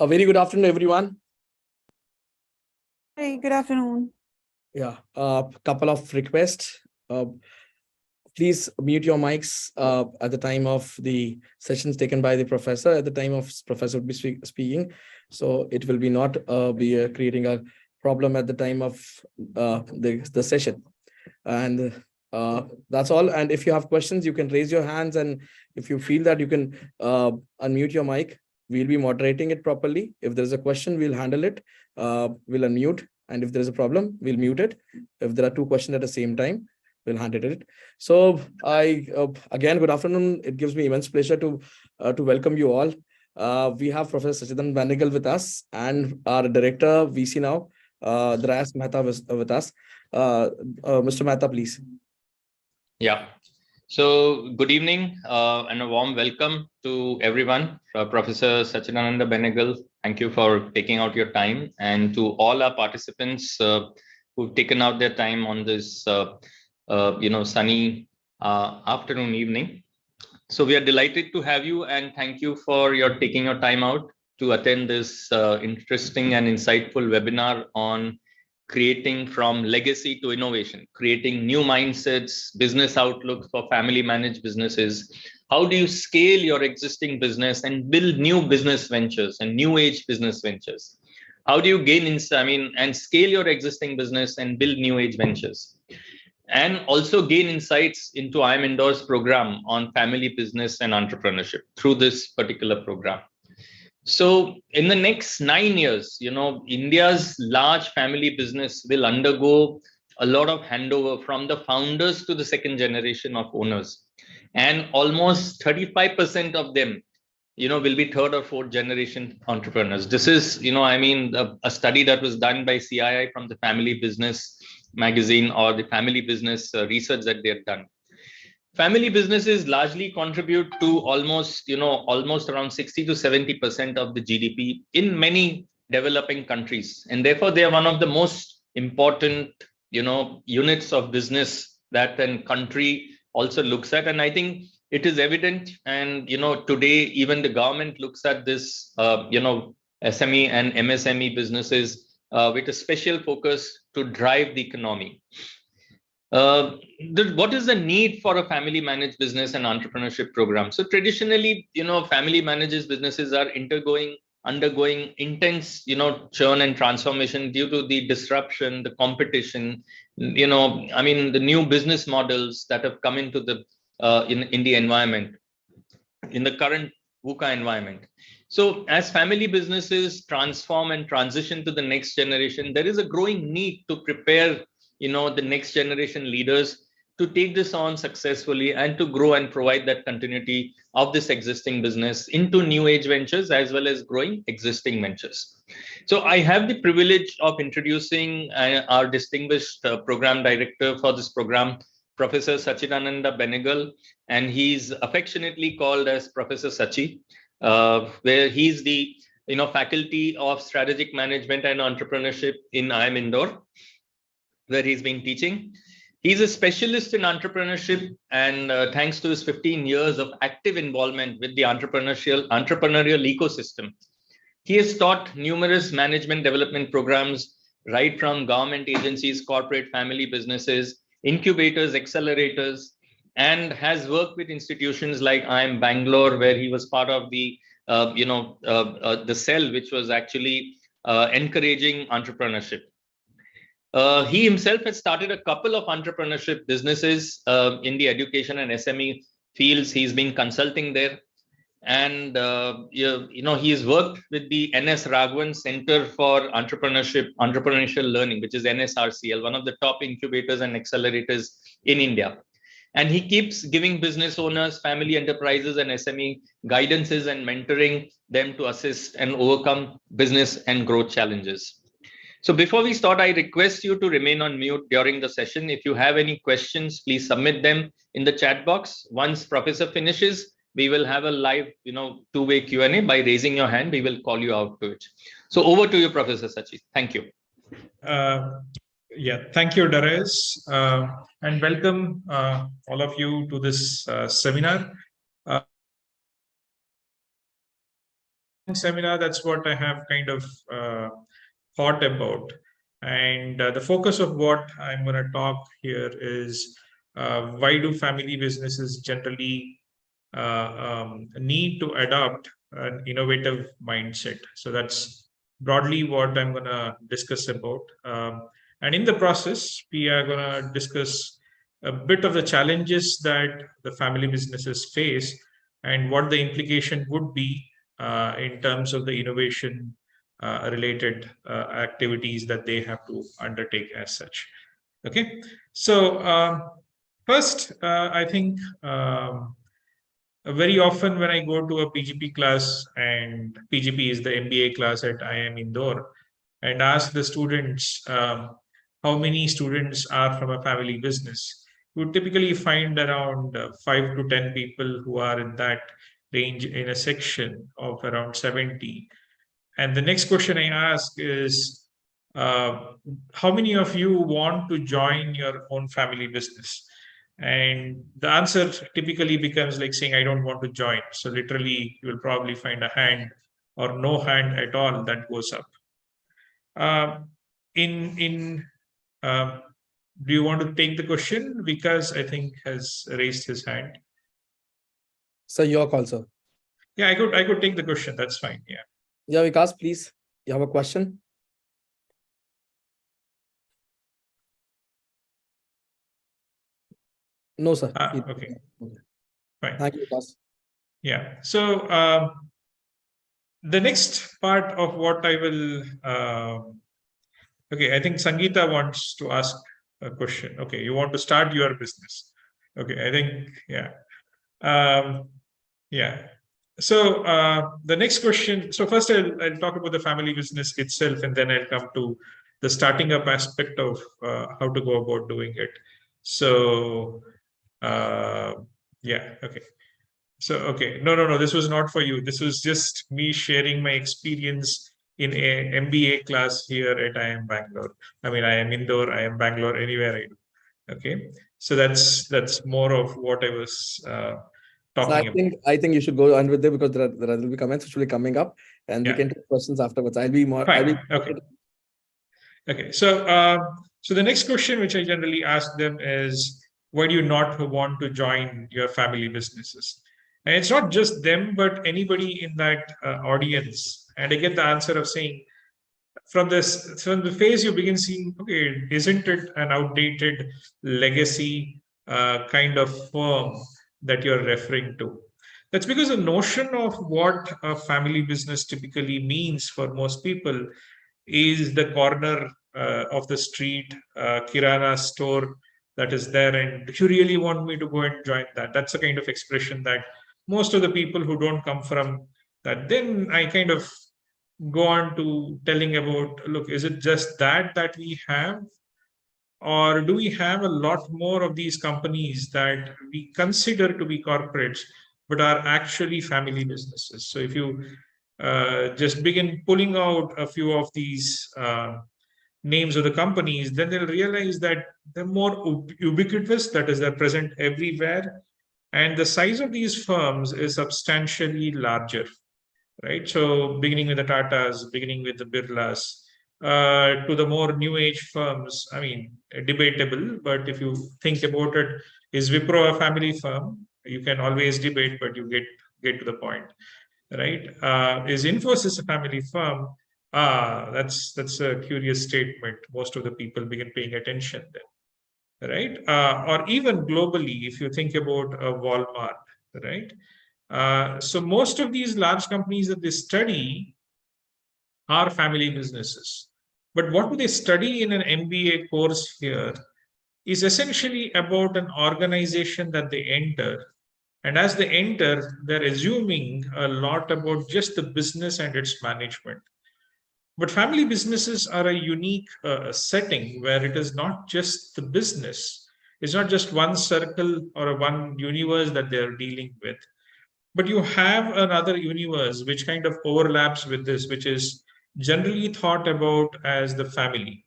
A very good afternoon, everyone. Hey, good afternoon. Yeah, a couple of requests. Please mute your mics at the time of the sessions taken by the professor. At the time of professor would be speaking, so it will be not be creating a problem at the time of the session. And that's all. And if you have questions, you can raise your hands, and if you feel that you can unmute your mic, we'll be moderating it properly. If there's a question, we'll handle it. We'll unmute, and if there's a problem, we'll mute it. If there are two questions at the same time, we'll handle it. So again, good afternoon. It gives me immense pleasure to welcome you all. We have Professor Sachidanand Banigal with us, and our director VC now, Dryas Mehta with us. Mr. Mehta, please. Yeah. So good evening and a warm welcome to everyone. Professor Sachidanand Banigal, thank you for taking out your time, and to all our participants who've taken out their time on this sunny afternoon, evening. So we are delighted to have you, and thank you for taking your time out to attend this interesting and insightful webinar on creating from legacy to innovation, creating new mindsets, business outlooks for family managed businesses. How do you scale your existing business and build new business ventures and new age business ventures? How do you gain and scale your existing business and build new age ventures? And also gain insights into IIM Indore's program on family business and entrepreneurship through this particular program. So in the next 9 years, India's large family business will undergo a lot of handover from the founders to the second generation of owners. And almost 35% of them, will be third or fourth generation entrepreneurs. This is, a study that was done by CII from the Family Business magazine, or the family business research that they have done. Family businesses largely contribute to almost around 60 to 70% of the GDP in many developing countries. And therefore, they are one of the most important, units of business that a country also looks at. And I think it is evident. And, today, even the government looks at this, SME and MSME businesses with a special focus to drive the economy. What is the need for a family managed business and entrepreneurship program? So traditionally, family managed businesses are undergoing intense, churn and transformation due to the disruption, the competition, the new business models that have come into the in the environment, in the current VUCA environment. So as family businesses transform and transition to the next generation, there is a growing need to prepare the next generation leaders to take this on successfully and to grow and provide that continuity of this existing business into new age ventures as well as growing existing ventures. So I have the privilege of introducing our distinguished program director for this program, Professor Sachidanand Banigal, and he's affectionately called as Professor Sachi, where he's the Faculty of Strategic Management and Entrepreneurship in IIM Indore, where he's been teaching. He's a specialist in entrepreneurship, and thanks to his 15 years of active involvement with the entrepreneurial ecosystem, he has taught numerous management development programs right from government agencies, corporate family businesses, incubators, accelerators, and has worked with institutions like IIM Bangalore, where he was part of the the cell which was actually encouraging entrepreneurship. He himself has started a couple of entrepreneurship businesses in the education and SME fields. He's been consulting there. And, he has worked with the NS Raghavan Center for Entrepreneurial Learning, which is NSRCL, one of the top incubators and accelerators in India. And he keeps giving business owners, family enterprises, and SME guidances and mentoring them to assist and overcome business and growth challenges. So before we start, I request you to remain on mute during the session. If you have any questions, please submit them in the chat box. Once Professor finishes, we will have a live, two-way Q&A. By raising your hand, we will call you out to it. So over to you, Professor Sachi. Thank you. Thank you, Darius, and welcome all of you to this seminar. seminar, that's what I have kind of thought about. And the focus of what I'm going to talk here is why do family businesses generally need to adopt an innovative mindset? So that's broadly what I'm going to discuss about. And in the process, we are going to discuss a bit of the challenges that the family businesses face and what the implication would be in terms of the innovation related activities that they have to undertake as such. Okay, so first, I think very often when I go to a PGP class, and PGP is the MBA class at IIM Indore, and ask the students how many students are from a family business, you would typically find around 5 to 10 people who are in that range in a section of around 70. And the next question I ask is, how many of you want to join your own family business? And the answer typically becomes like saying, I don't want to join. So literally, you will probably find a hand or no hand at all that goes up. In do you want to take the question? Because I think has raised his hand. So your call, sir. Yeah, I could take the question. That's fine. Yeah. Yeah, Vikas, please. You have a question? No, sir. Okay. Fine. Thank you, Vikas. Yeah. So the next part of what I will. Okay, I think Sangeeta wants to ask a question. Okay, you want to start your business. Okay, I think yeah. So the next question. So first, I'll talk about the family business itself, and then I'll come to the starting up aspect of how to go about doing it. So yeah, okay. So okay, no, this was not for you. This was just me sharing my experience in a MBA class here at IIM Bangalore. I mean, IIM Indore, IIM Bangalore, anywhere I do. Okay, so that's more of what I was talking about. I think you should go on with it, because there will be comments which will be coming up, and we can take questions afterwards. I'll be more. Fine. Okay. Okay. So so the next question which I generally ask them is, why do you not want to join your family businesses? And it's not just them, but anybody in that audience. And I get the answer of saying, from the phase you begin seeing, okay, isn't it an outdated legacy kind of firm that you're referring to? That's because the notion of what a family business typically means for most people is the corner of the street kirana store that is there, and do you really want me to go and join that? That's the kind of expression that most of the people who don't come from that, then I kind of go on to telling about, look, is it just that we have, or do we have a lot more of these companies that we consider to be corporates but are actually family businesses? So if you just begin pulling out a few of these names of the companies, then they'll realize that they're more ubiquitous, that is, they're present everywhere, and the size of these firms is substantially larger, right? So beginning with the Tatas, beginning with the Birlas, to the more new age firms, I mean, debatable, but if you think about it, is Wipro a family firm? You can always debate, but you get to the point, right? Is Infosys a family firm? That's a curious statement. Most of the people begin paying attention then, right? Or even globally, if you think about Walmart, right? So most of these large companies that they study are family businesses. But what do they study in an MBA course here is essentially about an organization that they enter. And as they enter, they're assuming a lot about just the business and its management. But family businesses are a unique setting where it is not just the business, it's not just one circle or one universe that they're dealing with, but you have another universe which kind of overlaps with this, which is generally thought about as the family,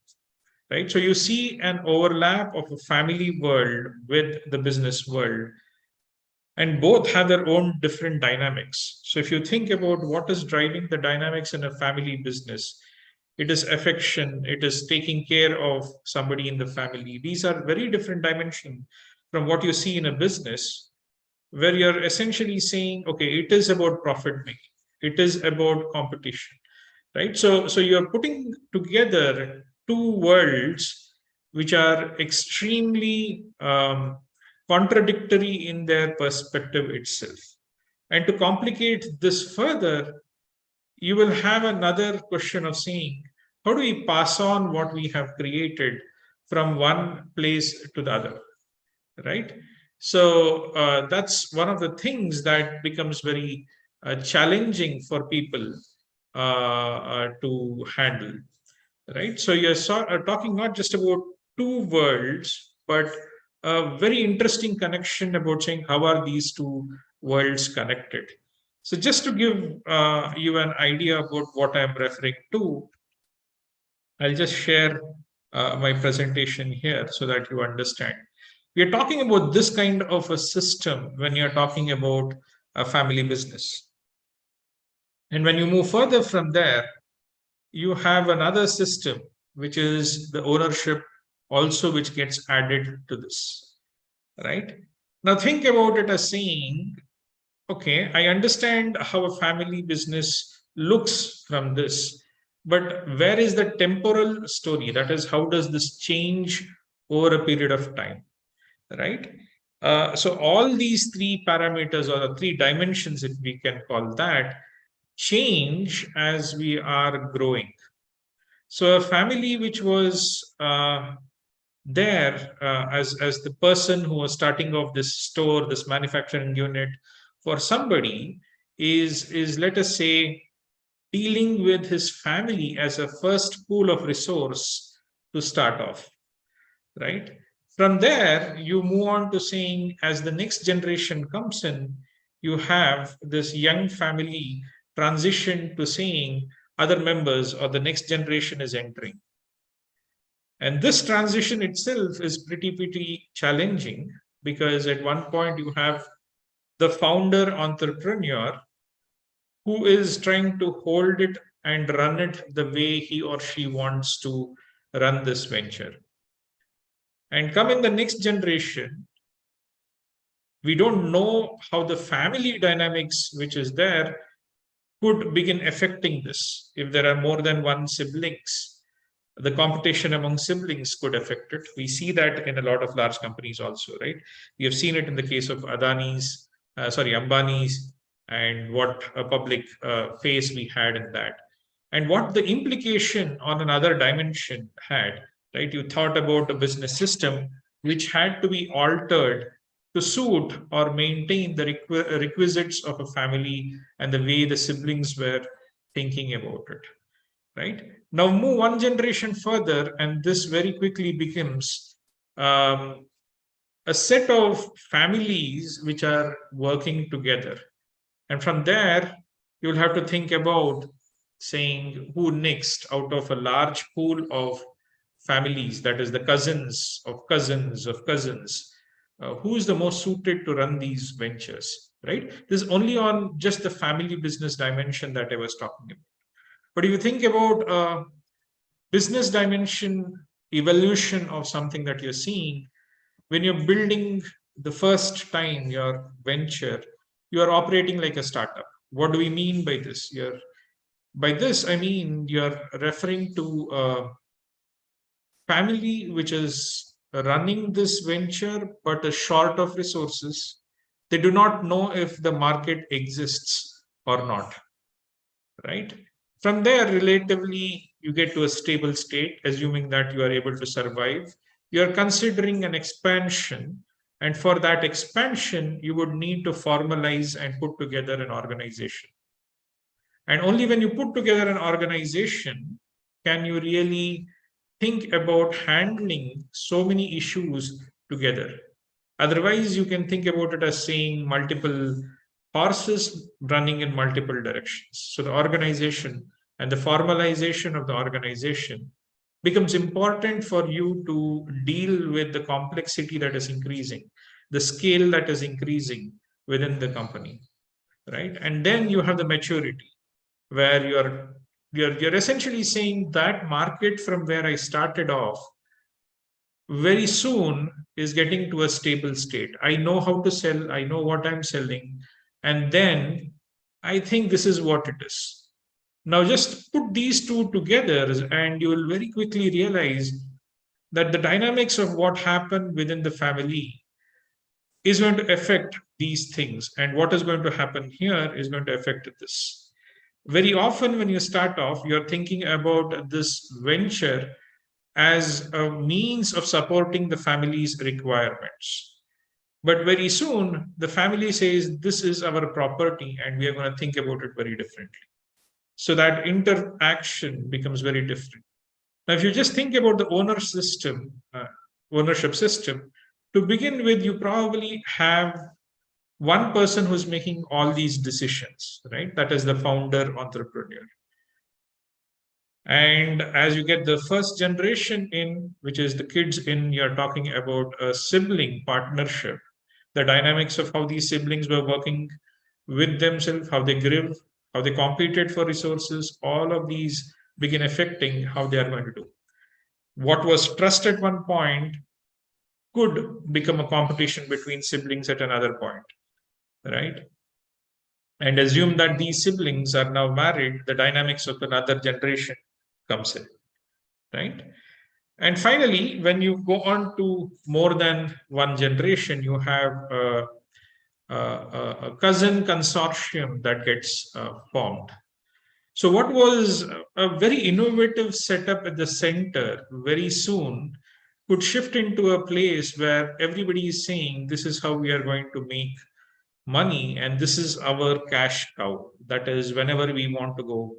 right? So you see an overlap of a family world with the business world. and both have their own different dynamics. So if you think about what is driving the dynamics in a family business, it is affection, it is taking care of somebody in the family. These are very different dimensions from what you see in a business, where you're essentially saying, okay, it is about profit making, it is about competition, right? So you're putting together two worlds which are extremely contradictory in their perspective itself. And to complicate this further, you will have another question of saying, how do we pass on what we have created from one place to the other, right? So that's one of the things that becomes very challenging for people to handle, right? So you're talking not just about two worlds, but a very interesting connection about saying how are these two worlds connected. So just to give you an idea about what I'm referring to, I'll just share my presentation here so that you understand. We are talking about this kind of a system when you're talking about a family business. And when you move further from there, you have another system, which is the ownership also, which gets added to this, right? Now think about it as saying, okay, I understand how a family business looks from this, but where is the temporal story? That is, how does this change over a period of time, right? So all these three parameters, or the three dimensions, if we can call that, change as we are growing. So a family which was there as the person who was starting off this store, this manufacturing unit, for somebody is let us say dealing with his family as a first pool of resource to start off, right? From there, you move on to saying, as the next generation comes in, you have this young family transition to saying other members or the next generation is entering. And this transition itself is pretty challenging, because at one point you have the founder entrepreneur who is trying to hold it and run it the way he or she wants to run this venture. And come in the next generation, we don't know how the family dynamics which is there could begin affecting this. If there are more than one siblings, the competition among siblings could affect it. We see that in a lot of large companies also, right? We have seen it in the case of Ambani's, and what a public face we had in that. And what the implication on another dimension had, right? You thought about a business system which had to be altered to suit or maintain the requisites of a family and the way the siblings were thinking about it, right? Now move one generation further, and this very quickly becomes a set of families which are working together. And from there, you'll have to think about saying who next out of a large pool of families, that is the cousins of cousins of cousins, who is the most suited to run these ventures, right? This is only on just the family business dimension that I was talking about. But if you think about business dimension evolution of something that you're seeing, when you're building the first time your venture, you are operating like a startup. What do we mean by this? By this, I mean you're referring to a family which is running this venture but is short of resources. They do not know if the market exists or not, right? From there, relatively, you get to a stable state, assuming that you are able to survive. You are considering an expansion. And for that expansion, you would need to formalize and put together an organization. And only when you put together an organization can you really think about handling so many issues together. Otherwise, you can think about it as saying multiple horses running in multiple directions. So the organization and the formalization of the organization becomes important for you to deal with the complexity that is increasing, the scale that is increasing, within the company, right? And then you have the maturity, where you're essentially saying that market from where I started off very soon is getting to a stable state. I know how to sell, I know what I'm selling, and then I think this is what it is. Now, just put these two together, and you will very quickly realize that the dynamics of what happened within the family is going to affect these things. And what is going to happen here is going to affect this. Very often, when you start off, you're thinking about this venture as a means of supporting the family's requirements. But very soon, the family says, this is our property, and we are going to think about it very differently. So that interaction becomes very different. Now, if you just think about the ownership system, to begin with, you probably have one person who's making all these decisions, right? That is the founder entrepreneur. And as you get the first generation in, which is the kids in, you're talking about a sibling partnership, the dynamics of how these siblings were working with themselves, how they grew, how they competed for resources, all of these begin affecting how they are going to do. What was trust at one point could become a competition between siblings at another point, right? And assume that these siblings are now married, the dynamics of another generation comes in, right? And finally, when you go on to more than one generation, you have a cousin consortium that gets formed. So what was a very innovative setup at the center very soon could shift into a place where everybody is saying, this is how we are going to make money, and this is our cash cow. That is, whenever we want to go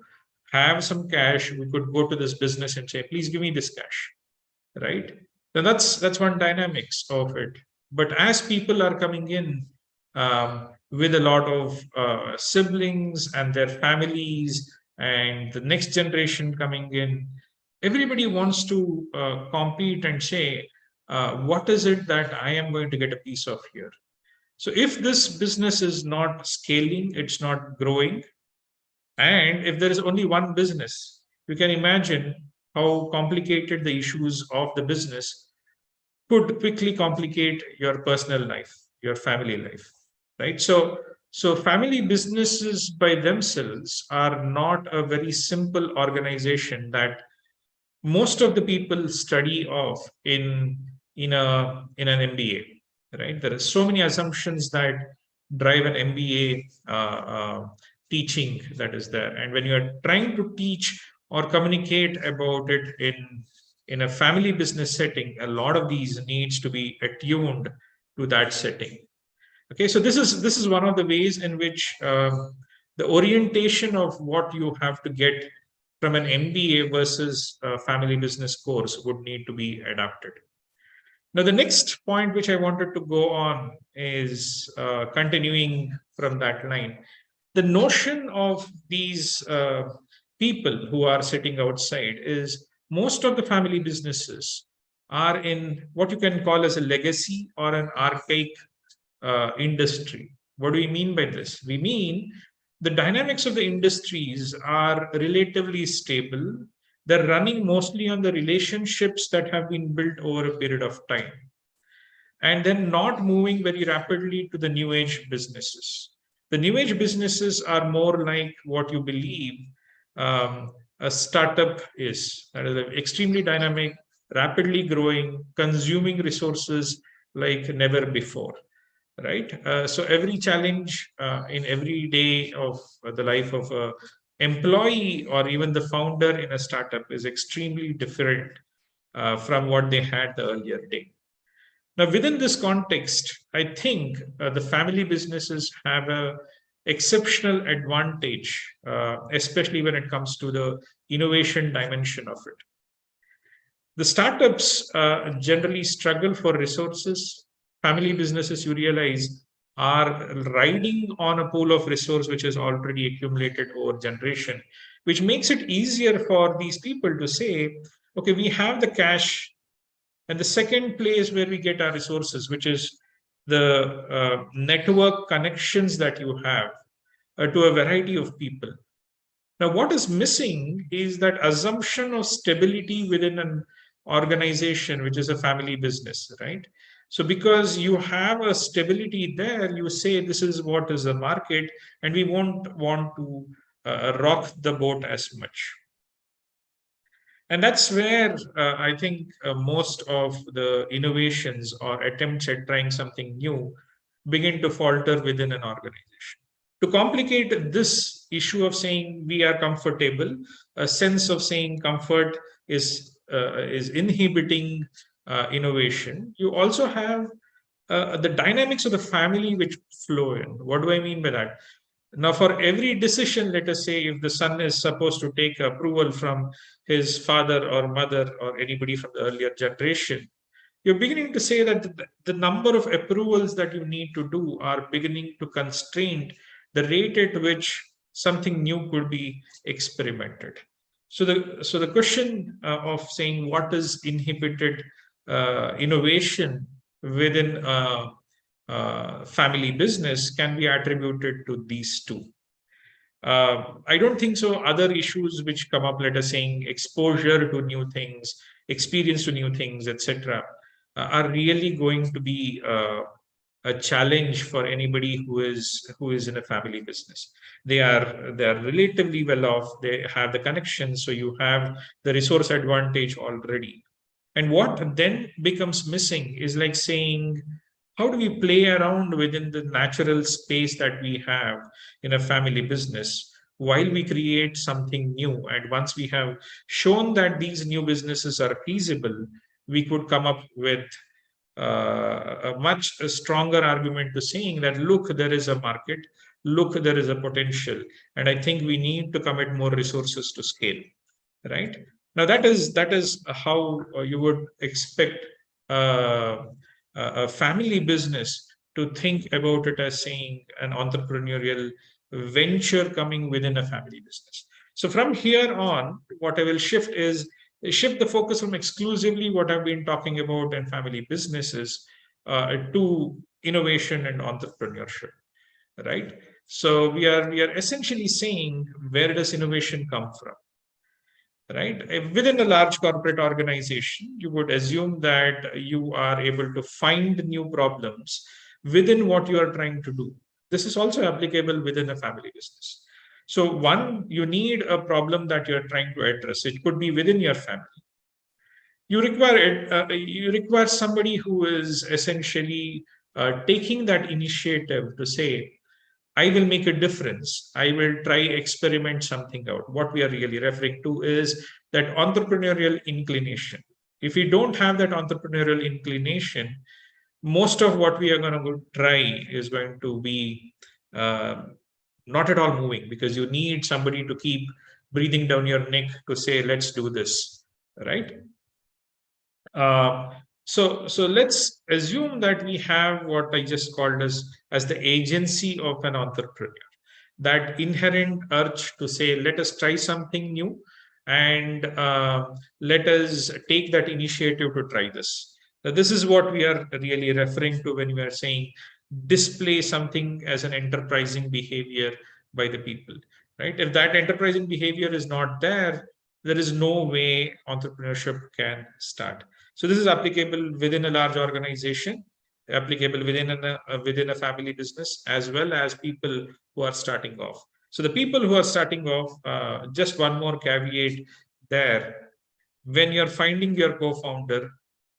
have some cash, we could go to this business and say, please give me this cash, right? Now that's one dynamics of it. But as people are coming in with a lot of siblings and their families, and the next generation coming in, everybody wants to compete and say, what is it that I am going to get a piece of here? So if this business is not scaling, it's not growing, and if there is only one business, you can imagine how complicated the issues of the business could quickly complicate your personal life, your family life, right? So family businesses by themselves are not a very simple organization that most of the people study of in an MBA, right? There are so many assumptions that drive an MBA teaching that is there, and when you are trying to teach or communicate about it in a family business setting, a lot of these needs to be attuned to that setting. Okay, so this is one of the ways in which the orientation of what you have to get from an MBA versus a family business course would need to be adapted. Now, the next point which I wanted to go on is continuing from that line. The notion of these people who are sitting outside is most of the family businesses are in what you can call as a legacy or an archaic industry. What do we mean by this? We mean the dynamics of the industries are relatively stable. They're running mostly on the relationships that have been built over a period of time, and then not moving very rapidly to the new age businesses. The new age businesses are more like what you believe a startup is. That is extremely dynamic, rapidly growing, consuming resources like never before, right? So every challenge in every day of the life of a employee or even the founder in a startup is extremely different from what they had the earlier day. Now, within this context, I think the family businesses have a exceptional advantage, especially when it comes to the innovation dimension of it. The startups generally struggle for resources. Family businesses, you realize, are riding on a pool of resource which is already accumulated over generation, which makes it easier for these people to say, okay, we have the cash, and the second place where we get our resources, which is the network connections that you have to a variety of people. Now, what is missing is that assumption of stability within an organization, which is a family business, right? So, because you have a stability there, you say this is what is the market, and we won't want to rock the boat as much. And that's where I think most of the innovations or attempts at trying something new begin to falter within an organization. To complicate this issue of saying we are comfortable, a sense of saying comfort is inhibiting innovation. You also have the dynamics of the family which flow in. What do I mean by that? Now, for every decision, let us say if the son is supposed to take approval from his father or mother or anybody from the earlier generation, you're beginning to say that the number of approvals that you need to do are beginning to constrain the rate at which something new could be experimented. So the question of saying what is inhibited innovation within family business can be attributed to these two. I don't think so. Other issues which come up, let us saying exposure to new things, experience to new things, etc., are really going to be a challenge for anybody who is in a family business. They are relatively well off. They have the connections, so you have the resource advantage already. And what then becomes missing is like saying, how do we play around within the natural space that we have in a family business while we create something new? And once we have shown that these new businesses are feasible, we could come up with a much stronger argument to saying that, look, there is a market, look, there is a potential, and I think we need to commit more resources to scale, right? Now, that is how you would expect a family business to think about it as saying an entrepreneurial venture coming within a family business. So from here on, what I will shift the focus from exclusively what I've been talking about in family businesses to innovation and entrepreneurship, right? So we are essentially saying, where does innovation come from? Right? Within a large corporate organization, you would assume that you are able to find new problems within what you are trying to do. This is also applicable within a family business. So one, you need a problem that you're trying to address. It could be within your family. You require somebody who is essentially taking that initiative to say, I will make a difference. I will try experiment something out. What we are really referring to is that entrepreneurial inclination. If we don't have that entrepreneurial inclination, most of what we are going to try is going to be not at all moving, because you need somebody to keep breathing down your neck to say, let's do this, right? So let's assume that we have what I just called as the agency of an entrepreneur, that inherent urge to say, let us try something new and let us take that initiative to try this. Now, this is what we are really referring to when we are saying display something as an enterprising behavior by the people, right? If that enterprising behavior is not there, there is no way entrepreneurship can start. So this is applicable within a large organization, applicable within a family business, as well as people who are starting off. So the people who are starting off, just one more caveat there. When you're finding your co-founder,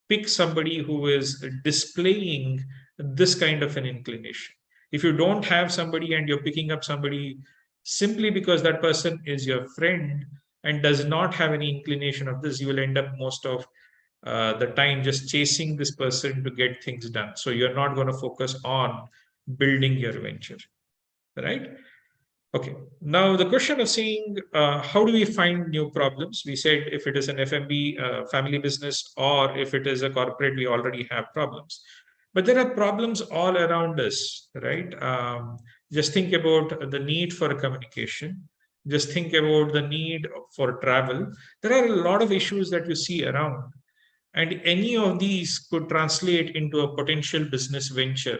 pick somebody who is displaying this kind of an inclination. If you don't have somebody and you're picking up somebody simply because that person is your friend and does not have any inclination of this, you will end up most of the time just chasing this person to get things done. So you're not going to focus on building your venture, right? Okay. Now the question of saying, how do we find new problems? We said if it is an F&B family business, or if it is a corporate, we already have problems. But there are problems all around us, right? Just think about the need for communication. Just think about the need for travel. There are a lot of issues that you see around. And any of these could translate into a potential business venture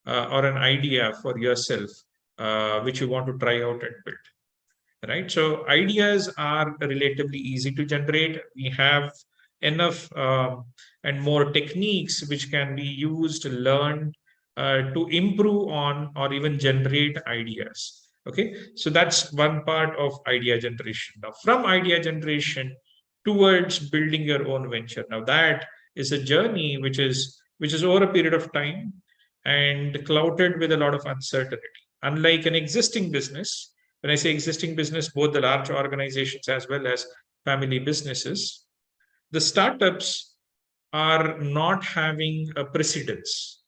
or an idea for yourself, which you want to try out and build. Right. So ideas are relatively easy to generate. We have enough and more techniques which can be used, learned to improve on or even generate ideas. Okay. So that's one part of idea generation. Now, from idea generation towards building your own venture. Now, that is a journey which is over a period of time and clouded with a lot of uncertainty. Unlike an existing business, when I say existing business, both the large organizations as well as family businesses, the startups are not having a precedence.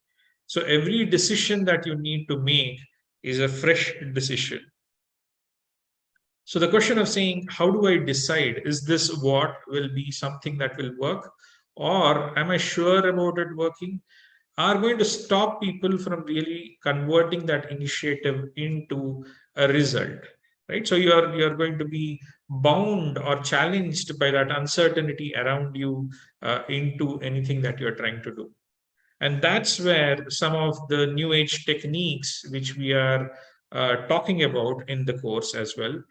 So every decision that you need to make is a fresh decision. So the question of saying, how do I decide? Is this what will be something that will work? Or am I sure about it working? Are going to stop people from really converting that initiative into a result, right? So you're going to be bound or challenged by that uncertainty around you into anything that you're trying to do. And that's where some of the new age techniques, which we are talking about in the course as well,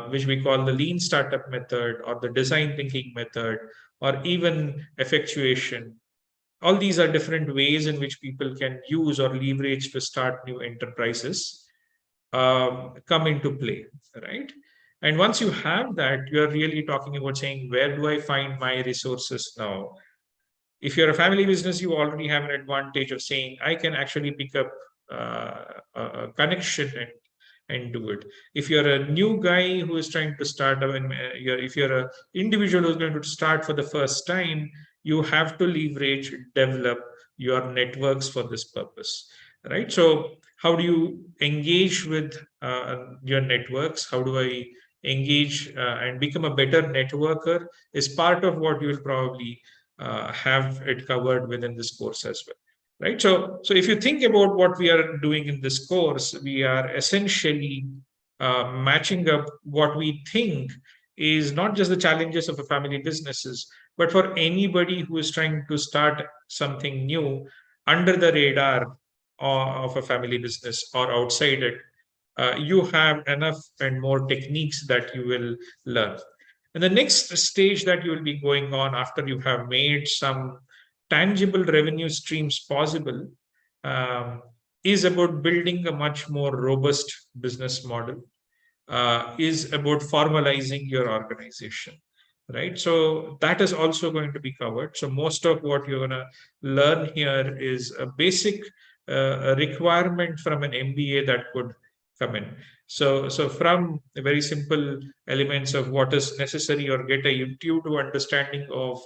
which we call the lean startup method or the design thinking method, or even effectuation. All these are different ways in which people can use or leverage to start new enterprises come into play, right? And once you have that, you're really talking about saying, where do I find my resources now? If you're a family business, you already have an advantage of saying, I can actually pick up a connection and do it. If you're a new guy who is trying to start, if you're an individual who's going to start for the first time, you have to leverage, develop your networks for this purpose, right? So how do you engage with your networks? How do I engage and become a better networker is part of what you will probably have it covered within this course as well, right? So if you think about what we are doing in this course, we are essentially matching up what we think is not just the challenges of a family businesses, but for anybody who is trying to start something new under the radar of a family business or outside it, you have enough and more techniques that you will learn. And the next stage that you will be going on after you have made some tangible revenue streams possible is about building a much more robust business model, is about formalizing your organization, right? So that is also going to be covered. So most of what you're going to learn here is a basic requirement from an MBA that could come in. So from the very simple elements of what is necessary or get a intuitive understanding of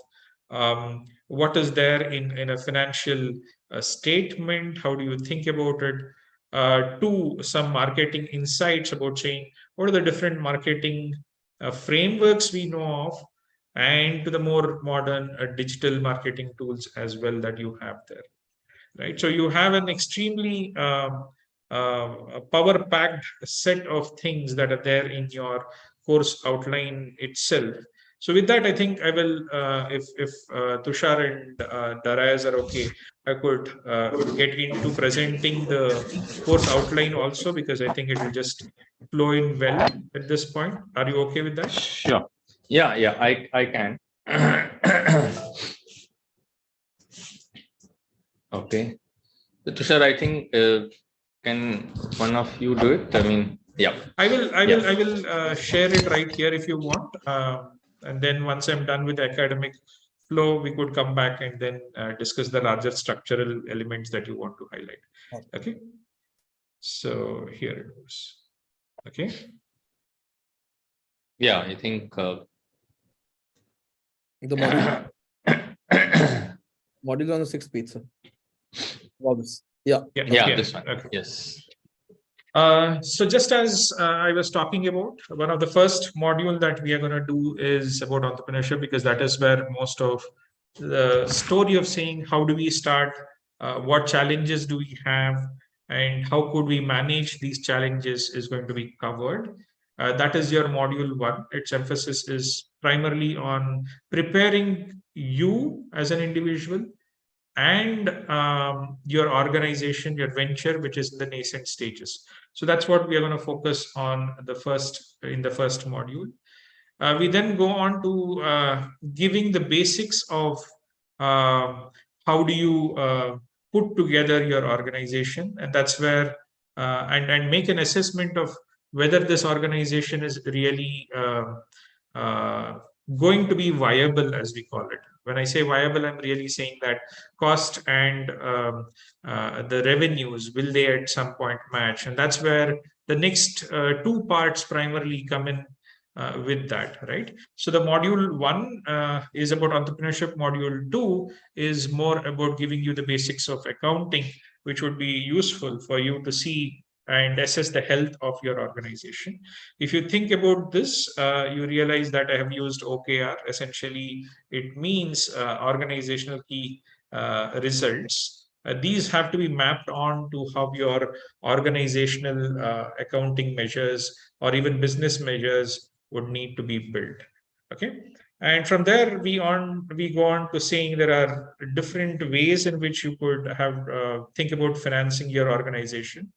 what is there in a financial statement, how do you think about it, to some marketing insights about saying what are the different marketing frameworks we know of, and to the more modern digital marketing tools as well that you have there, right? So you have an extremely power-packed set of things that are there in your course outline itself. So with that, I think I will, if Tushar and Darayas are okay, I could get into presenting the course outline also, because I think it will just flow in well at this point. Are you okay with that? Sure. Yeah, I can. Okay. So, Tushar, I think can one of you do it? I mean, yeah. I will share it right here if you want. And then once I'm done with the academic flow, we could come back and then discuss the larger structural elements that you want to highlight. Okay. So here it goes. Okay. Yeah, I think The module module on the 6th page, sir. All this. Yeah. Yeah, this one. Okay. Yes. So just as I was talking about, one of the first module that we are going to do is about entrepreneurship, because that is where most of the story of saying how do we start, what challenges do we have, and how could we manage these challenges is going to be covered. That is your module 1. Its emphasis is primarily on preparing you as an individual and your organization, your venture, which is in the nascent stages. So that's what we are going to focus on in the first module. We then go on to giving the basics of how do you put together your organization, and that's where and make an assessment of whether this organization is really uh, going to be viable, as we call it. When I say viable, I'm really saying that cost and the revenues, will they at some point match? And that's where the next two parts primarily come in with that, right? So the module one is about entrepreneurship. Module two is more about giving you the basics of accounting, which would be useful for you to see and assess the health of your organization. If you think about this, you realize that I have used OKR. Essentially, it means organizational key results. These have to be mapped on to how your organizational accounting measures or even business measures would need to be built. Okay. And from there, we go on to saying there are different ways in which you could have think about financing your organization.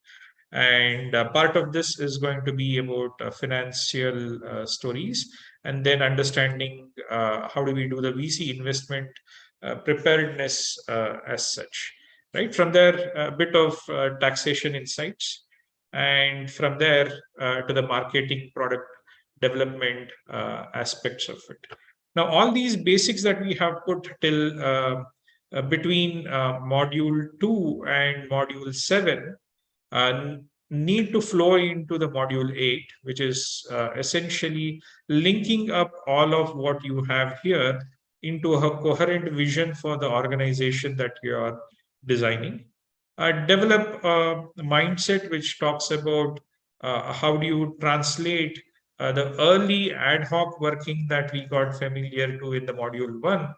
And part of this is going to be about financial stories, and then understanding how do we do the VC investment preparedness as such, right? From there, a bit of taxation insights, and from there to the marketing, product development aspects of it. Now, all these basics that we have put till between module 2 and module 7 need to flow into the module 8, which is essentially linking up all of what you have here into a coherent vision for the organization that you are designing. Develop a mindset which talks about how do you translate the early ad hoc working that we got familiar to in the module 1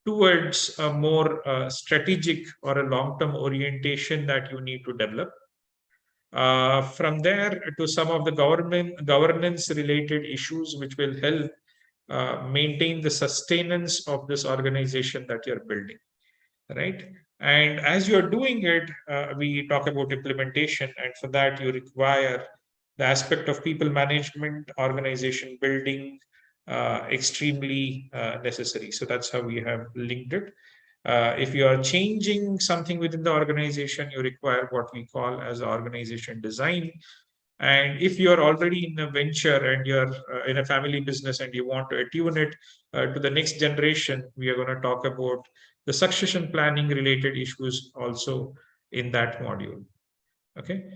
towards a more strategic or a long-term orientation that you need to develop. From there to some of the governance related issues which will help maintain the sustenance of this organization that you're building, right? And as you're doing it, we talk about implementation, and for that you require the aspect of people management, organization building, extremely necessary. So that's how we have linked it. If you are changing something within the organization, you require what we call as organization design. And if you're already in a venture and you're in a family business and you want to attune it to the next generation, we are going to talk about the succession planning related issues also in that module. Okay.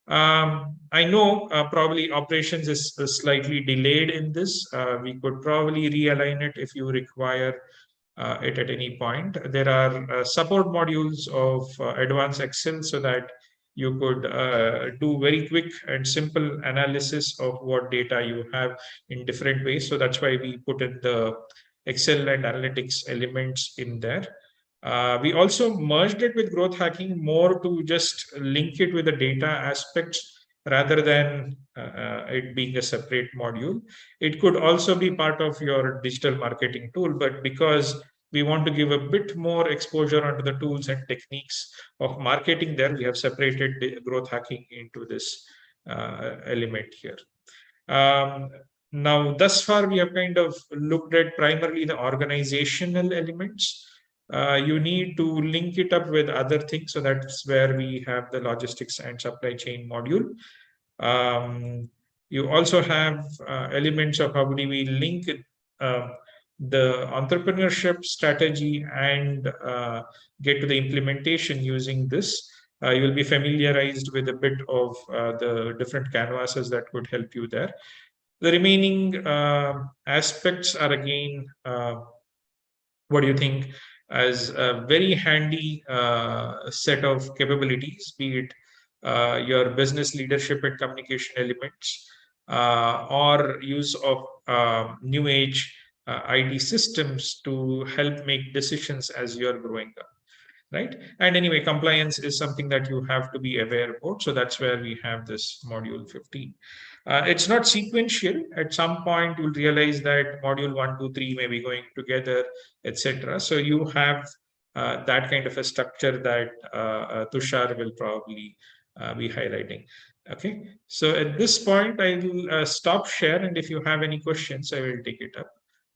I know probably operations is slightly delayed in this. We could probably realign it if you require it at any point. There are support modules of advanced Excel so that you could do very quick and simple analysis of what data you have in different ways. So that's why we put in the Excel and analytics elements in there. We also merged it with growth hacking more to just link it with the data aspects rather than it being a separate module. It could also be part of your digital marketing tool, but because we want to give a bit more exposure onto the tools and techniques of marketing there, we have separated growth hacking into this element here. Now, thus far, we have kind of looked at primarily the organizational elements. You need to link it up with other things. So that's where we have the logistics and supply chain module. You also have elements of how do we link the entrepreneurship strategy and get to the implementation using this. You will be familiarized with a bit of the different canvases that could help you there. The remaining aspects are again, what do you think, as a very handy set of capabilities, be it your business leadership and communication elements, or use of new age IT systems to help make decisions as you're growing up. right? And anyway, compliance is something that you have to be aware about. So that's where we have this module 15. It's not sequential. At some point, you'll realize that module 1, 2, 3 may be going together, etc. So you have that kind of a structure that Tushar will probably be highlighting. Okay, so at this point, I will stop share, and if you have any questions, I will take it up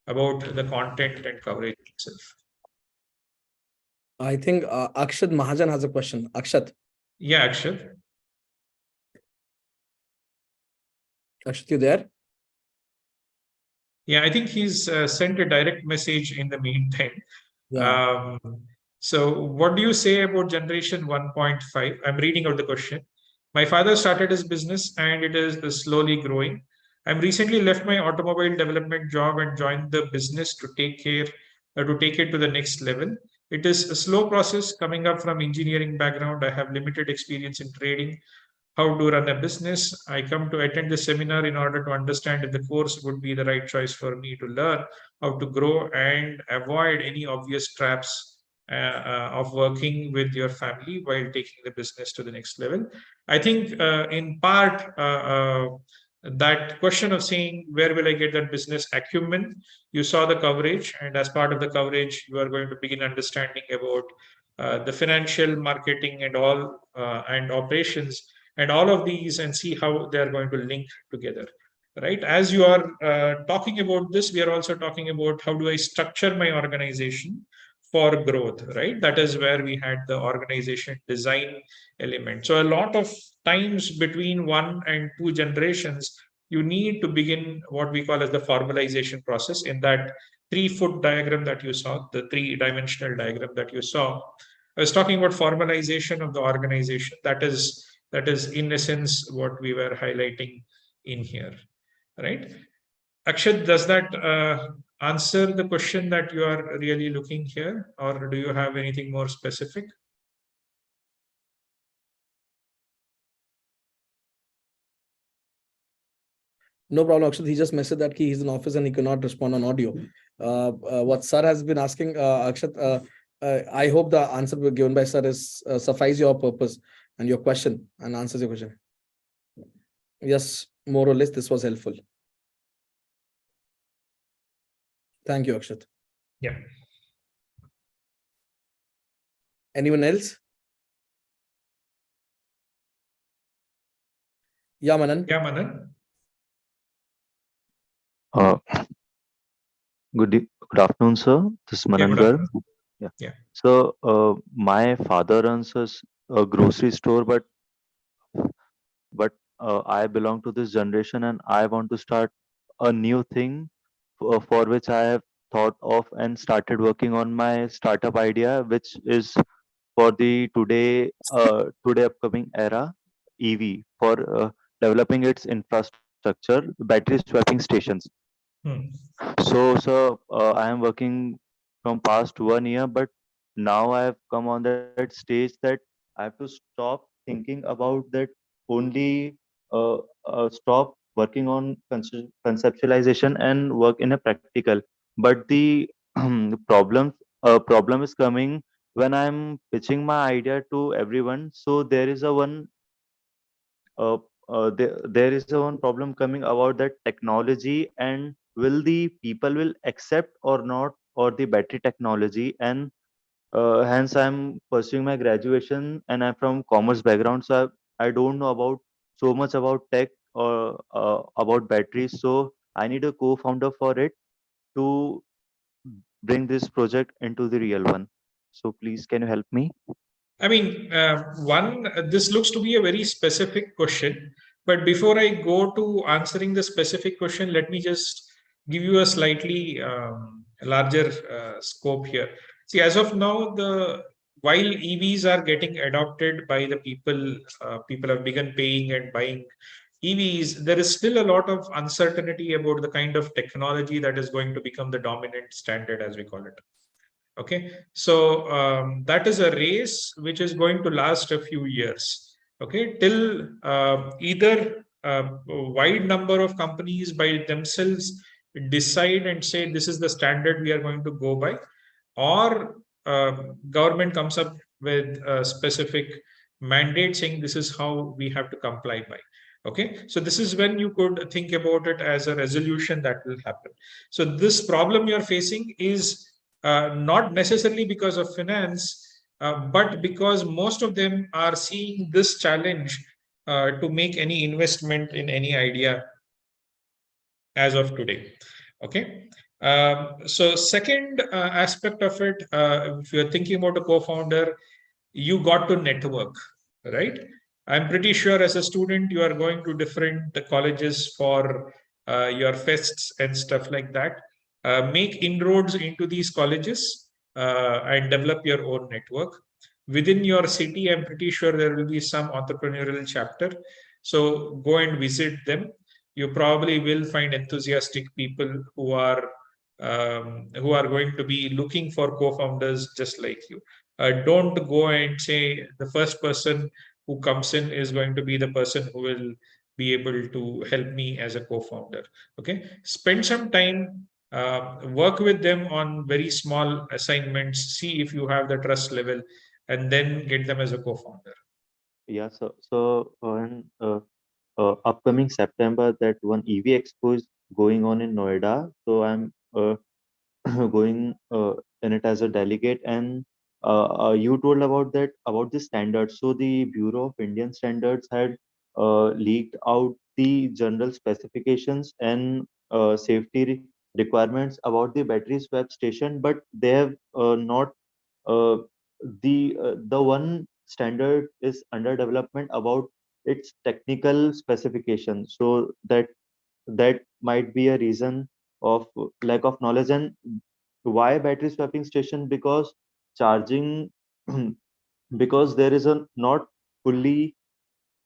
about the content and coverage itself. I think Akshat Mahajan has a question. Akshat. Yeah, Akshat. Akshat, you there? Yeah, I think he's sent a direct message in the meantime. Yeah. So what do you say about generation 1.5? I'm reading out the question. My father started his business and it is slowly growing. I'm recently left my automobile development job and joined the business to take it to the next level. It is a slow process coming up from engineering background. I have limited experience in trading, how to run a business. I come to attend the seminar in order to understand if the course would be the right choice for me to learn how to grow and avoid any obvious traps of working with your family while taking the business to the next level. I think in part, that question of saying, where will I get that business acumen? You saw the coverage, and as part of the coverage, you are going to begin understanding about the financial marketing and all and operations and all of these, and see how they are going to link together, right? As you are talking about this, we are also talking about how do I structure my organization for growth, right? That is where we had the organization design element. So a lot of times between 1 and 2 generations, you need to begin what we call as the formalization process. In that 3-foot diagram that you saw, the 3-dimensional diagram that you saw, I was talking about formalization of the organization. That is in essence what we were highlighting in here, right? Akshat, does that answer the question that you are really looking here, or do you have anything more specific? No problem, Akshat. He just messaged that he's in office and he cannot respond on audio. What Sir has been asking, Akshat, I hope the answer given by Sir is suffice your purpose and your question and answers your question. Yes, more or less, this was helpful. Thank you, Akshat. Yeah. Anyone else? Yeah, Manan. Yeah, Manan. Good afternoon, sir. This is Manan Garg. Yeah. So, my father runs a grocery store, but I belong to this generation, and I want to start a new thing for which I have thought of and started working on my startup idea, which is for the today upcoming era, EV, for developing its infrastructure, battery swapping stations. So, I am working from past 1 year, but now I have come on that stage that I have to stop thinking about that only stop working on conceptualization and work in a practical. But the problem is coming when I'm pitching my idea to everyone. So there is a uh, there is a one problem coming about that technology, and will the people will accept or not, or the battery technology. And hence I'm pursuing my graduation and I'm from commerce background, so I don't know about so much about tech or about batteries. So I need a co-founder for it to bring this project into the real one. So please, can you help me? I mean, this looks to be a very specific question. But before I go to answering the specific question, let me just give you a slightly larger scope here. See, as of now, while EVs are getting adopted by the people, people have begun paying and buying EVs, there is still a lot of uncertainty about the kind of technology that is going to become the dominant standard, as we call it. Okay, so that is a race which is going to last a few years. Okay, till either a wide number of companies by themselves decide and say this is the standard we are going to go by, or government comes up with a specific mandate saying this is how we have to comply by. Okay, so this is when you could think about it as a resolution that will happen. So this problem you're facing is not necessarily because of finance, but because most of them are seeing this challenge to make any investment in any idea as of today. Okay. So second aspect of it, if you're thinking about a co-founder, you got to network, right? I'm pretty sure as a student, you are going to different colleges for your fests and stuff like that. Make inroads into these colleges and develop your own network. Within your city, I'm pretty sure there will be some entrepreneurial chapter. So go and visit them. You probably will find enthusiastic people who are going to be looking for co-founders just like you. Don't go and say the first person who comes in is going to be the person who will be able to help me as a co-founder. Okay, spend some time, work with them on very small assignments, see if you have the trust level, and then get them as a co-founder. Yeah, so in upcoming September, that one EV Expo is going on in Noida. So I'm going in it as a delegate. And you told about that, about the standards. So the Bureau of Indian Standards had leaked out the general specifications and safety requirements about the battery swap station, but they have not uh, the one standard is under development about its technical specifications. So that might be a reason of lack of knowledge. And why battery swapping station? Because charging because there is a not fully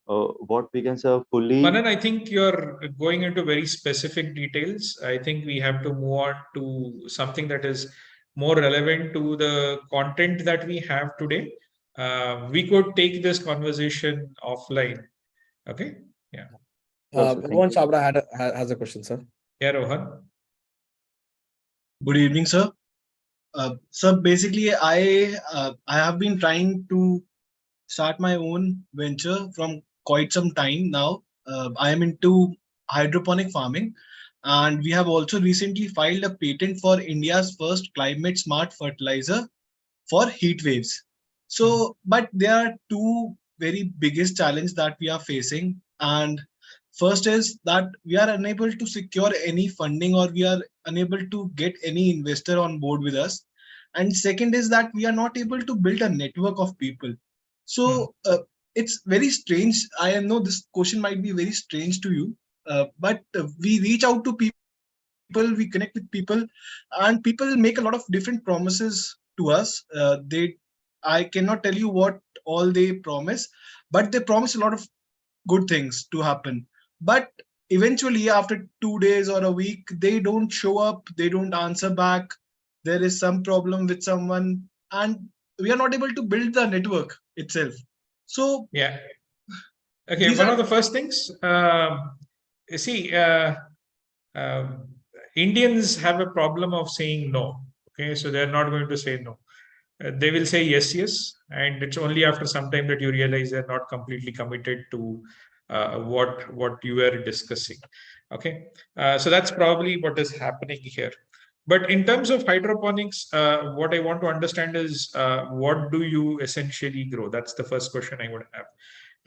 what we can say fully. Manan, I think you're going into very specific details. I think we have to move on to something that is more relevant to the content that we have today. We could take this conversation offline. Okay. Yeah. Sir, thank Rohan you. Chabra has a question, sir. Yeah, Rohan. Good evening, sir. Sir, basically, I have been trying to start my own venture from quite some time now. I am into hydroponic farming, and we have also recently filed a patent for India's first climate smart fertilizer for heat waves. So, but there are two very biggest challenges that we are facing, and first is that we are unable to secure any funding, or we are unable to get any investor on board with us. And second is that we are not able to build a network of people. So it's very strange. I know this question might be very strange to you, but we reach out to people, we connect with people, and people make a lot of different promises to us. I cannot tell you what all they promise, but they promise a lot of good things to happen. But eventually, after 2 days or a week, they don't show up, they don't answer back. There is some problem with someone, and we are not able to build the network itself. So, yeah. Okay, one of the first things, you see, Indians have a problem of saying no. Okay, so they're not going to say no. They will say yes, yes, and it's only after some time that you realize they're not completely committed to what you were discussing. Okay, so that's probably what is happening here. But in terms of hydroponics, what I want to understand is what do you essentially grow? That's the first question I would have,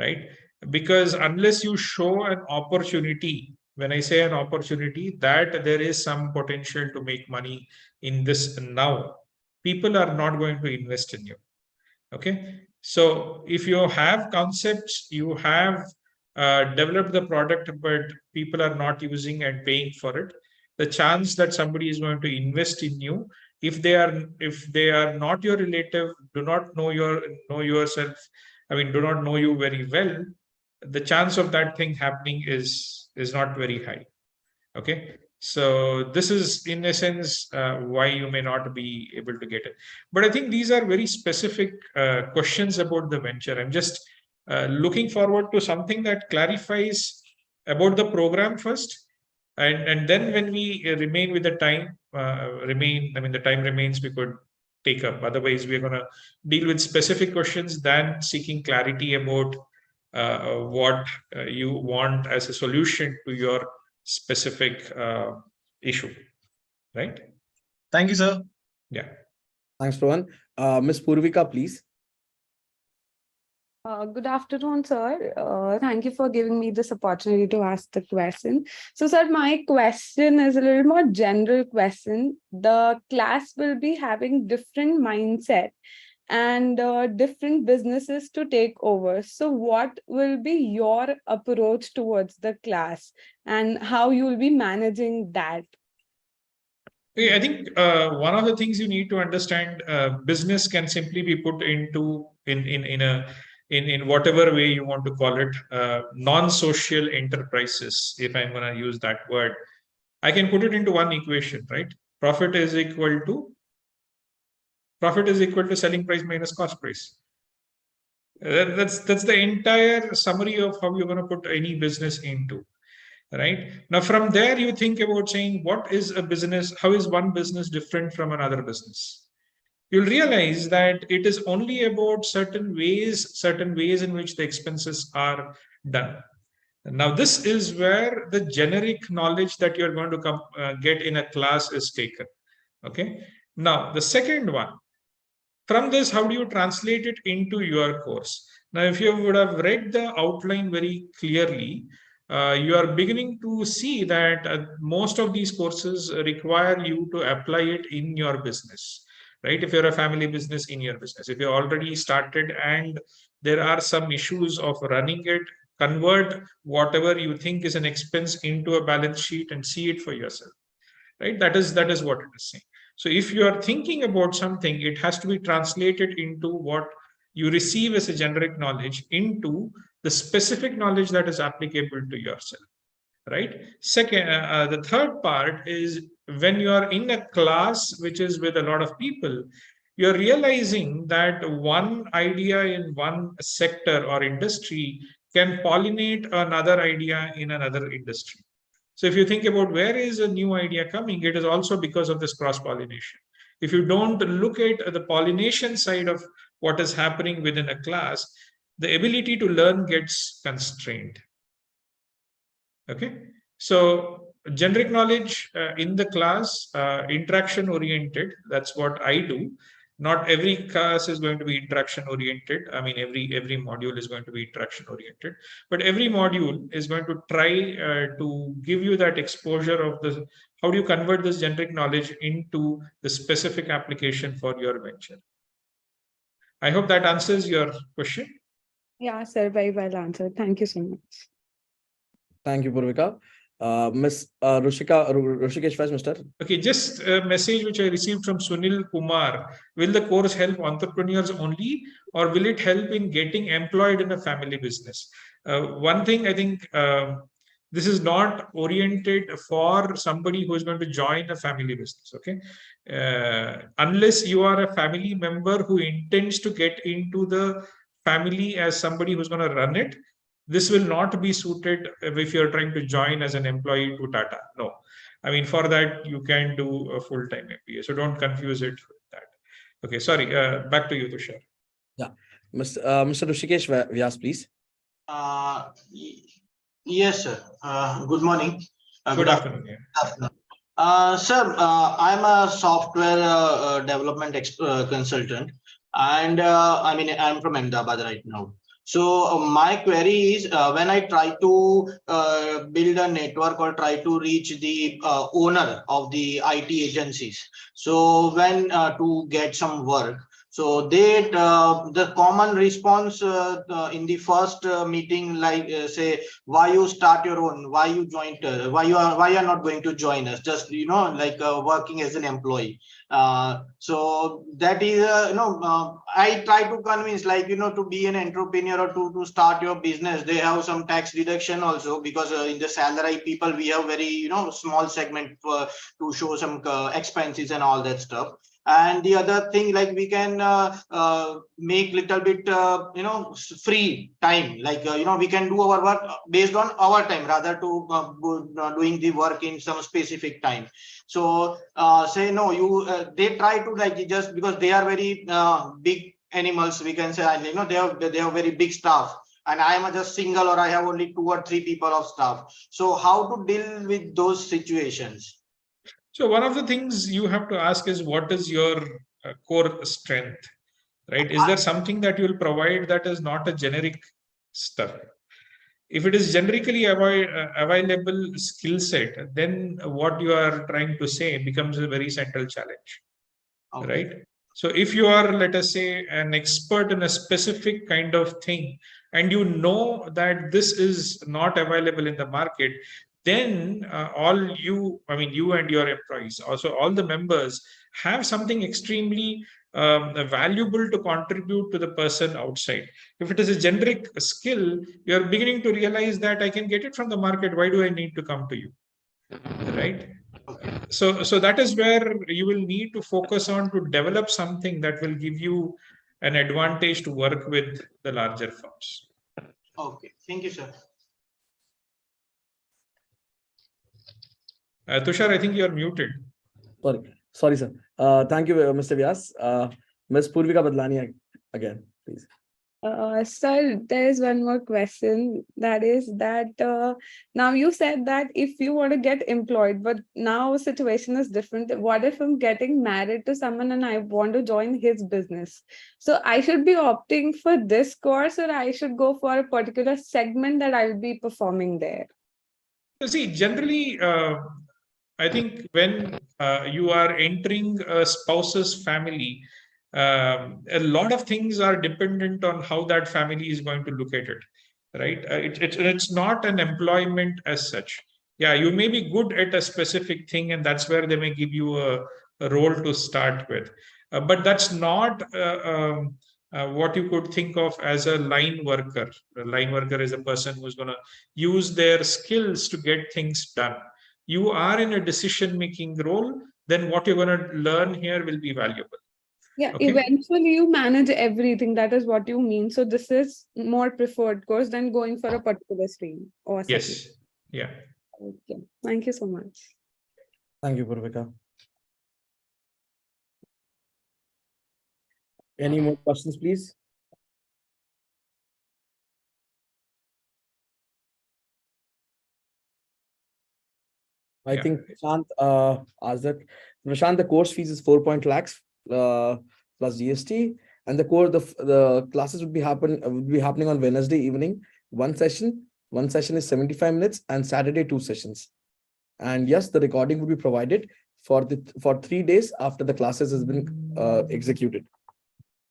right? Because unless you show an opportunity, when I say an opportunity, that there is some potential to make money in this now, people are not going to invest in you. Okay. So if you have concepts, you have developed the product, but people are not using and paying for it, the chance that somebody is going to invest in you, if they are not your relative, do not know yourself, I mean, do not know you very well, the chance of that thing happening is not very high. Okay, so this is in essence why you may not be able to get it. But I think these are very specific questions about the venture. I'm just looking forward to something that clarifies about the program first, and then when we remain with the time, the time remains, we could take up. Otherwise, we're going to deal with specific questions than seeking clarity about what you want as a solution to your specific issue, right? Thank you, sir. Yeah. Thanks, Rohan. Ms. Purvika, please. Good afternoon, sir. Thank you for giving me this opportunity to ask the question. So, sir, my question is a little more general question. The class will be having different mindset and different businesses to take over. So, what will be your approach towards the class and how you will be managing that? I think one of the things you need to understand, business can simply be put into in whatever way you want to call it, non-social enterprises. If I'm going to use that word, I can put it into one equation, right? Profit is equal to selling price minus cost price. That's the entire summary of how you're going to put any business into. Right now, from there, you think about saying, what is a business? How is one business different from another business? You'll realize that it is only about certain ways in which the expenses are done. Now, this is where the generic knowledge that you're going to get in a class is taken. Okay. Now, the second one, from this, how do you translate it into your course? Now, if you would have read the outline very clearly, you are beginning to see that most of these courses require you to apply it in your business, right? If you're a family business, in your business, if you already started and there are some issues of running it, convert whatever you think is an expense into a balance sheet and see it for yourself, right? That is what it is saying. So if you are thinking about something, it has to be translated into what you receive as a generic knowledge into the specific knowledge that is applicable to yourself, right? Second, the third part is when you are in a class which is with a lot of people, you're realizing that one idea in one sector or industry can pollinate another idea in another industry. So if you think about where is a new idea coming, it is also because of this cross-pollination. If you don't look at the pollination side of what is happening within a class, the ability to learn gets constrained. Okay, so generic knowledge in the class, interaction oriented, that's what I do. Not every class is going to be interaction oriented. I mean, every module is going to be interaction oriented, but every module is going to try to give you that exposure of the how do you convert this generic knowledge into the specific application for your venture. I hope that answers your question. Yeah, sir, very well answered. Thank you so much. Thank you, Purvika. Ms. Rushikesh first, Mr. Okay, just a message which I received from Sunil Kumar. Will the course help entrepreneurs only, or will it help in getting employed in a family business? One thing I think, this is not oriented for somebody who is going to join a family business. Okay, unless you are a family member who intends to get into the family as somebody who's going to run it, this will not be suited if you're trying to join as an employee to Tata. No, I mean, for that, you can do a full-time MBA. So don't confuse it with that. Okay, sorry. Back to you, Tushar. Yeah. Mr. Rushikesh Vyas, please. Yes, sir. Good morning. Good afternoon. Yeah. Afternoon. Sir, I'm a software development consultant, and I mean, I'm from Ahmedabad right now. So my query is, when I try to build a network or try to reach the owner of the IT agencies, so when to get some work, so they the common response in the first meeting, like say, why you start your own, why you joined, why you are not going to join us, just like working as an employee. So that is I try to convince, like, to be an entrepreneur or to start your business, they have some tax deduction also, because in the salary people we have very small segment to show some expenses and all that stuff. And the other thing, like we can make little bit free time, like we can do our work based on our time rather to doing the work in some specific time. So say no, you they try to, like, just because they are very big animals, we can say, they have very big staff, and I am just single, or I have only 2 or 3 people of staff. So how to deal with those situations? So one of the things you have to ask is, what is your core strength, right? Is there something that you will provide that is not a generic stuff? If it is generically available skill set, then what you are trying to say becomes a very central challenge, right? So if you are, let us say, an expert in a specific kind of thing, and you know that this is not available in the market, then you and your employees, also all the members, have something extremely valuable to contribute to the person outside. If it is a generic skill, you're beginning to realize that I can get it from the market. Why do I need to come to you? Right? So that is where you will need to focus on to develop something that will give you an advantage to work with the larger firms. Okay, thank you, sir. Tushar, I think you are muted. Sorry, sir. Thank you, Mr. Vyas. Ms. Purvika Badlani again, please. Sir, there is one more question. That is that now you said that if you want to get employed, but now situation is different. What if I'm getting married to someone and I want to join his business? So I should be opting for this course, or I should go for a particular segment that I will be performing there? See, generally, I think when you are entering a spouse's family, a lot of things are dependent on how that family is going to look at it, right? It's not an employment as such. Yeah, you may be good at a specific thing, and that's where they may give you a role to start with. But that's not what you could think of as a line worker. A line worker is a person who's going to use their skills to get things done. You are in a decision-making role, then what you're going to learn here will be valuable. Yeah, Okay. Eventually you manage everything. That is what you mean. So this is more preferred course than going for a particular stream or segment. Yes. Yeah. Okay. Thank you so much. Thank you, Purvika. Any more questions, please? I think Prashant asked that. Prashant, the course fees is 4 lakhs plus GST, and the classes would be happening on Wednesday evening. One session is 75 minutes, and Saturday 2 sessions. And yes, the recording will be provided for 3 days after the classes has been executed.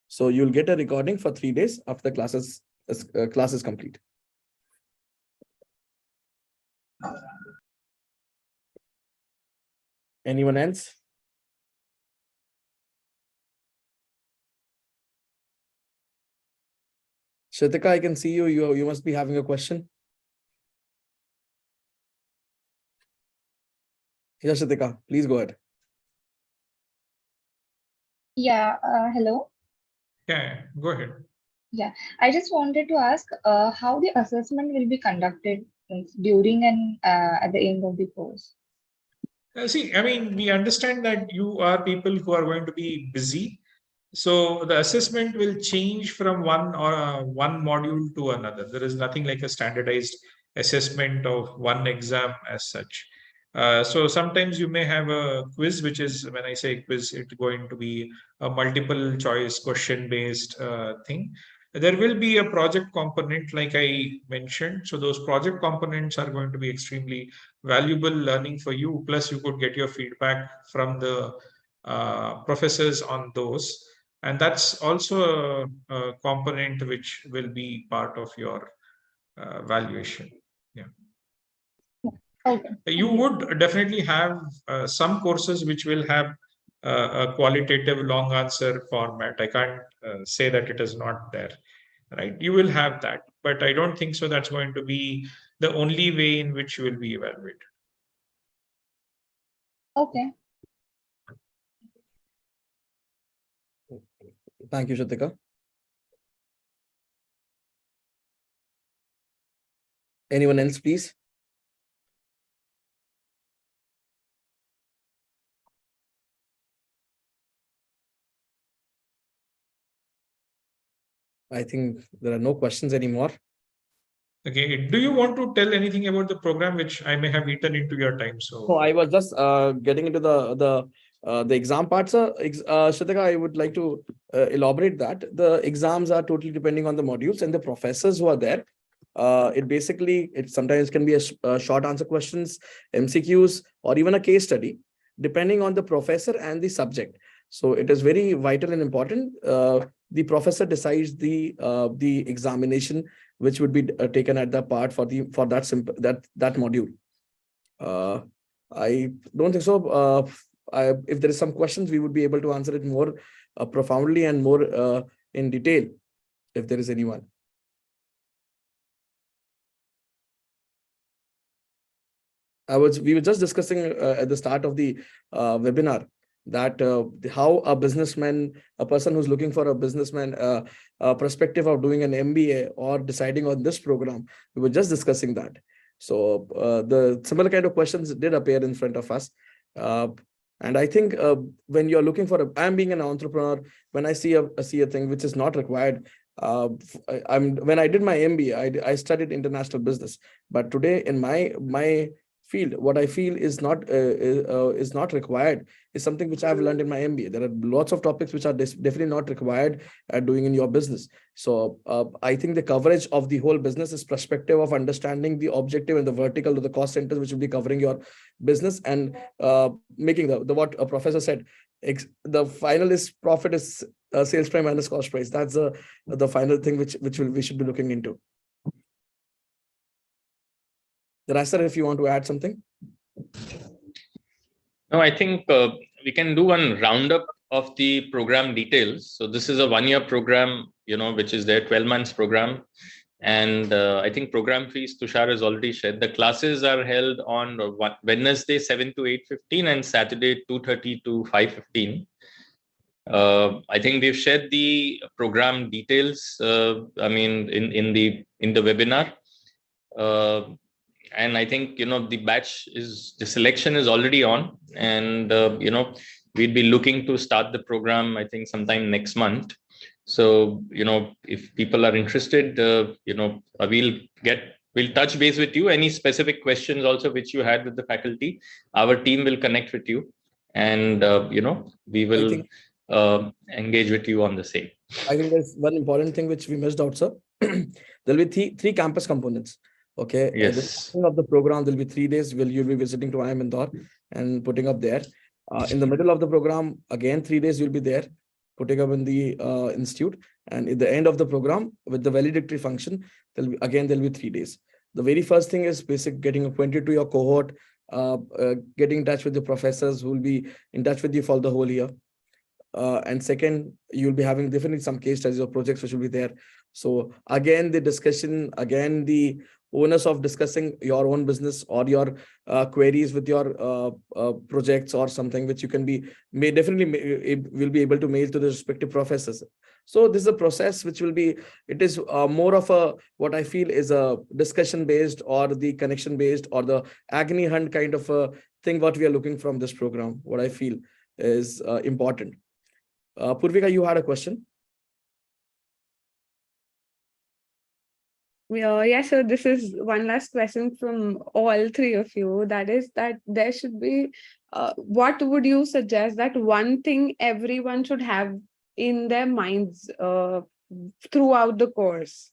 So you'll get a recording for 3 days after the class is complete. Anyone else? Shritika, I can see you. You must be having a question. Yes, Shritika, please go ahead. Yeah, hello. Yeah, go ahead. Yeah, I just wanted to ask how the assessment will be conducted during and at the end of the course. See, I mean, we understand that you are people who are going to be busy. So the assessment will change from one module to another. There is nothing like a standardized assessment of one exam as such. So sometimes you may have a quiz, which is, when I say quiz, it's going to be a multiple choice question based thing. There will be a project component, like I mentioned. So those project components are going to be extremely valuable learning for you. Plus, you could get your feedback from the professors on those. And that's also a component which will be part of your valuation. Yeah. Okay. You would definitely have some courses which will have a qualitative long answer format. I can't say that it is not there, right? You will have that, but I don't think so that's going to be the only way in which you will be evaluated. Okay. Thank you, Shatika. Anyone else, please? I think there are no questions anymore. Okay. Do you want to tell anything about the program which I may have eaten into your time? So So I was just getting into the exam part, sir. Shatika, I would like to elaborate that. The exams are totally depending on the modules and the professors who are there. It sometimes can be a short answer questions, MCQs, or even a case study, depending on the professor and the subject. So it is very vital and important. The professor decides the examination which would be taken at the part for that module. I don't think so. If there is some questions, we would be able to answer it more profoundly and more in detail, if there is anyone. We were just discussing at the start of the webinar that how a person who's looking for a perspective of doing an MBA or deciding on this program, we were just discussing that. So the similar kind of questions did appear in front of us. And I think when you're looking I'm being an entrepreneur, when I see a thing which is not required, when I did my MBA, I studied international business. But today in my field, what I feel is not required is something which I've learned in my MBA. There are lots of topics which are definitely not required doing in your business. So I think the coverage of the whole business is perspective of understanding the objective and the vertical to the cost centers, which will be covering your business and making what a professor said. The final is profit is sales price minus cost price. That's the final thing which we should be looking into. Raster, if you want to add something. No, I think we can do one roundup of the program details. So this is a 1-year program, which is their 12 months program. And I think program fees, Tushar has already shared. The classes are held on Wednesday, 7 to 8:15 and Saturday, 2:30 to 5:15. I think we've shared the program details, in the webinar. And I think, the selection is already on, and, we'd be looking to start the program, I think sometime next month. So, if people are interested, we'll touch base with you. Any specific questions also which you had with the faculty, our team will connect with you, and, we will engage with you on the same. I think there's one important thing which we missed out, sir. There'll be three campus components. Okay. Yes. At the beginning of the program, there'll be 3 days where you'll be visiting to IIM Indore and putting up there. In the middle of the program, again, 3 days you'll be there, putting up in the institute. And at the end of the program, with the valedictory function, there'll be 3 days. The very first thing is basic getting acquainted to your cohort, getting in touch with the professors who will be in touch with you for the whole year. And second, you'll be having definitely some case studies or projects which will be there. So again, the discussion, again, the onus of discussing your own business or your queries with your projects or something which you can will be able to mail to the respective professors. So this is a process which it is more of what I feel is a discussion based or the connection based or the agony hunt kind of a thing what we are looking from this program, what I feel is important. Purvika, you had a question? Yes, so this is one last question from all three of you. That is that there should be, what would you suggest that one thing everyone should have in their minds throughout the course?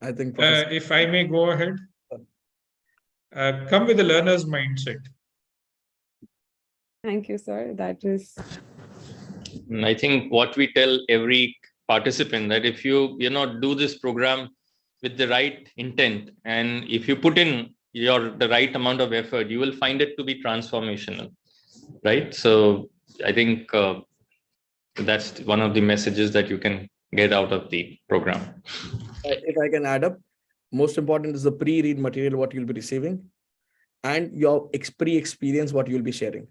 I think if I may go ahead, come with a learner's mindset. Thank you, sir. That is. I think what we tell every participant that if you do this program with the right intent and if you put in the right amount of effort, you will find it to be transformational, right? So I think that's one of the messages that you can get out of the program. If I can add up, most important is the pre-read material what you'll be receiving and your pre-experience what you'll be sharing.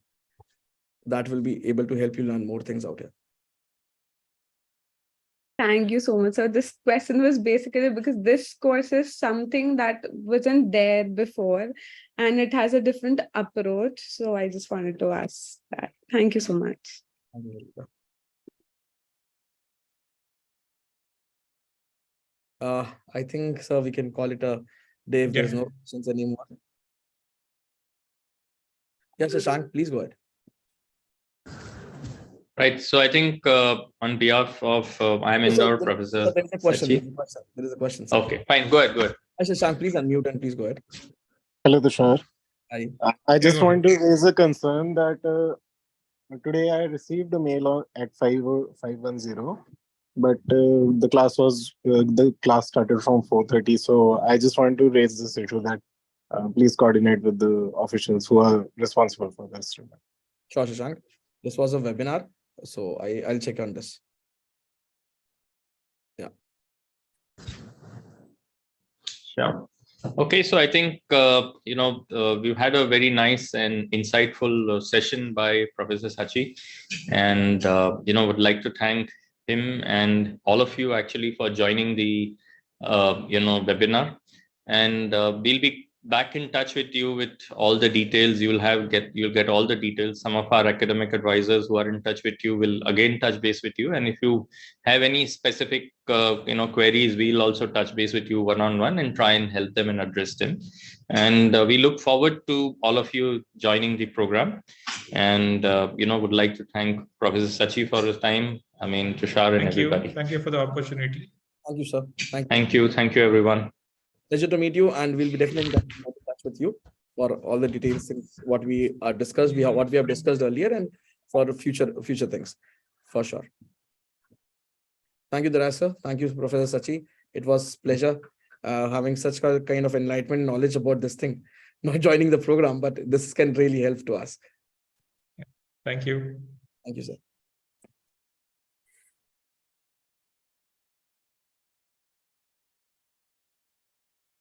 That will be able to help you learn more things out here. Thank you so much, sir. This question was basically because this course is something that wasn't there before and it has a different approach. So I just wanted to ask that. Thank you so much. I think, sir, we can call it a day if there is Yeah. no questions anymore. Yes, Shashank, please go ahead. Right. So I think on behalf of IIM Yes, sir, Indore, there- Professor sir, there is a question. Sachi. There is a question, sir. Okay, fine. Go ahead. Go ahead. Shashank, please unmute and please go ahead. Hello, Tushar. Hi. I just go want to raise a concern that today I received a mail at 5:10, but the class started from 4:30. So I just want to raise this issue that please coordinate with the officials who are responsible for this. Sure, Shashank. This was a webinar, so I'll check on this. Yeah. Sure. Okay, so I think we've had a very nice and insightful session by Professor Sachi, and would like to thank him and all of you actually for joining the webinar, and we'll be back in touch with you with all the details. You'll get all the details. Some of our academic advisors who are in touch with you will again touch base with you, and if you have any specific queries, we'll also touch base with you one-on-one and try and help them and address them. And we look forward to all of you joining the program, and would like to thank Professor Sachi for his time. I mean, Tushar and everybody. Thank you for the opportunity. Thank you, sir. Thank you. Thank you everyone. Pleasure to meet you, and we'll be definitely in touch with you for all the details, things what we discussed, what we have discussed earlier, and for future things, for sure. Thank you, Dharaj sir. Thank you, Professor Sachi. It was pleasure having such kind of enlightenment knowledge about this thing. Not joining the program, but this can really help to us. Thank you. Thank you, sir.